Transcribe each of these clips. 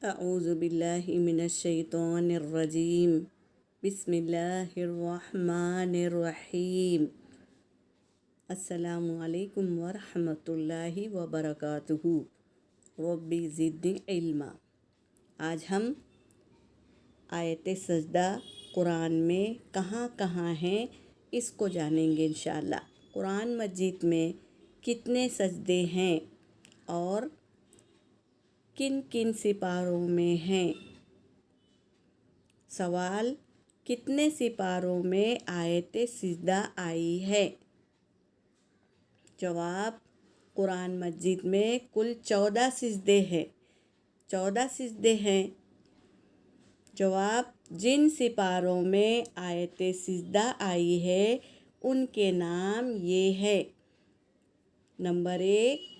اعوذ باللہ من الشیطان الرجیم بسم اللہ الرحمن الرحیم السلام علیکم ورحمۃ اللہ وبرکاتہ ربی زدنی علما۔ آج ہم آیت سجدہ قرآن میں کہاں کہاں ہیں اس کو جانیں گے انشاءاللہ۔ قرآن مجید میں کتنے سجدے ہیں اور کن کن سپاروں میں ہیں؟ سوال: کتنے سپاروں میں آیت سجدہ آئی ہے؟ جواب: قرآن مجید میں کل 14 سجدے ہیں۔ 14 سجدے ہیں۔ جواب: جن سپاروں میں آیت سجدہ آئی ہے ان کے نام یہ ہے۔ نمبر 1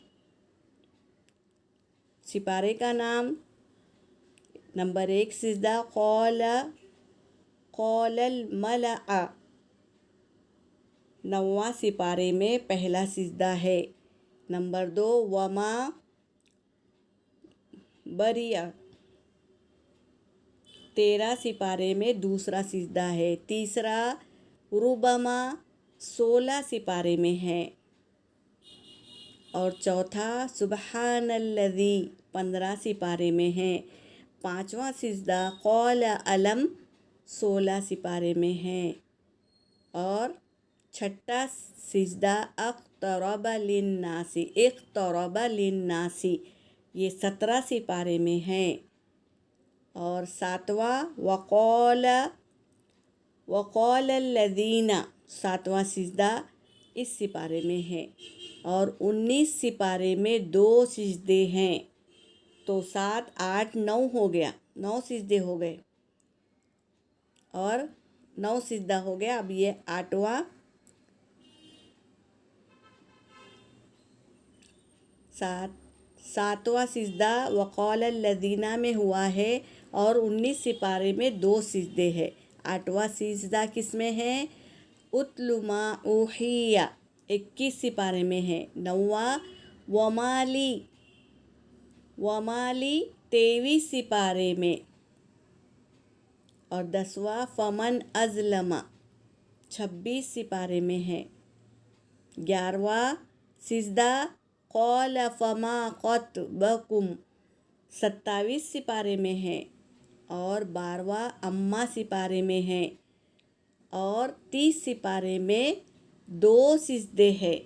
سپارے کا نام، نمبر 1 سجدہ قال الملأ، 9واں سپارے میں پہلا سجدہ ہے۔ نمبر 2 وما بریہ، 13 سپارے میں دوسرا سجدہ ہے۔ تیسرا ربما، 16 سپارے میں ہے۔ اور چوتھا سبحان الذی، 15 سپارے میں ہے۔ 5واں سجدہ قال علم، 16 سپارے میں ہے۔ اور چھٹا سجدہ اقترب للناس، اقترب للناس، یہ 17 سپارے میں ہے۔ اور 7واں وقال الذین، 7واں سجدہ اس سپارے میں ہے۔ اور 19 سپارے میں 2 سجدے ہیں، تو 7 8 9 ہو گیا، 9 سجدے ہو گئے، اور 9 سجدہ ہو گیا۔ اب یہ 8واں، 7واں سجدہ وقال الذین میں ہوا ہے، اور 19 سپارے میں 2 سجدے ہیں۔ 8واں سجدہ کس میں ہے؟ اتل ما اوحی، 21 سپارے میں ہے۔ 9واں ومالی، 23 سپارے میں۔ اور 10واں فمن اظلم، 26 سپارے میں ہے۔ 11واں سجدہ قال فما خطبکم، 27 سپارے میں ہے۔ اور 12واں اما سپارے میں ہے۔ اور 30 سپارے میں 2 سجدے ہیں۔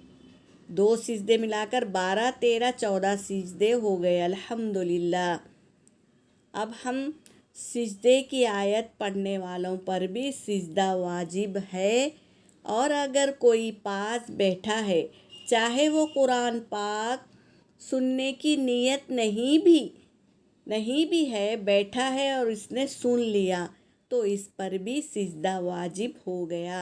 2 سجدے ملا کر 12 13 14 سجدے ہو گئے الحمدللہ۔ اب ہم سجدے کی آیت پڑھنے والوں پر بھی سجدہ واجب ہے، اور اگر کوئی پاس بیٹھا ہے، چاہے وہ قرآن پاک سننے کی نیت نہیں بھی ہے، بیٹھا ہے اور اس نے سن لیا، تو اس پر بھی سجدہ واجب ہو گیا۔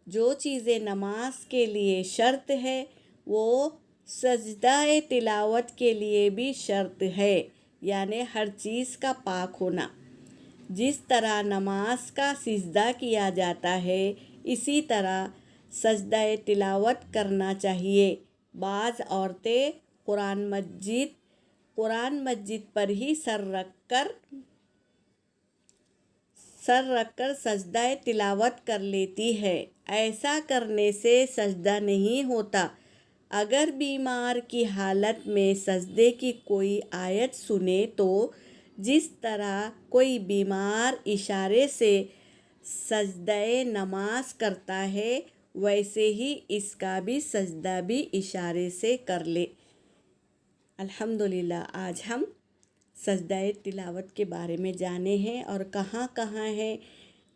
جو چیزیں نماز کے لیے شرط ہے وہ سجدہ تلاوت کے لیے بھی شرط ہے، یعنی ہر چیز کا پاک ہونا۔ جس طرح نماز کا سجدہ کیا جاتا ہے، اسی طرح سجدہ تلاوت کرنا چاہیے۔ بعض عورتیں قرآن مجید پر ہی سر رکھ کر سجدہ تلاوت کر لیتی ہے۔ ایسا کرنے سے سجدہ نہیں ہوتا۔ اگر بیمار کی حالت میں سجدے کی کوئی آیت سنے تو جس طرح کوئی بیمار اشارے سے سجدہ نماز کرتا ہے، ویسے ہی اس کا بھی سجدہ بھی اشارے سے کر لے۔ الحمدللہ، آج ہم سجدہ تلاوت کے بارے میں جانے ہیں، اور کہاں کہاں ہے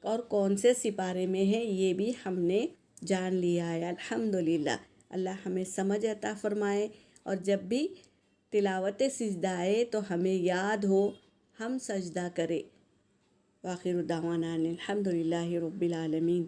اور کون سے سپارے میں ہے یہ بھی ہم نے جان لیا ہے الحمدللہ۔ اللہ ہمیں سمجھ عطا فرمائے، اور جب بھی تلاوت سجدہ آئے تو ہمیں یاد ہو ہم سجدہ کریں۔ وآخر دعوانا الحمدللہ رب العالمین۔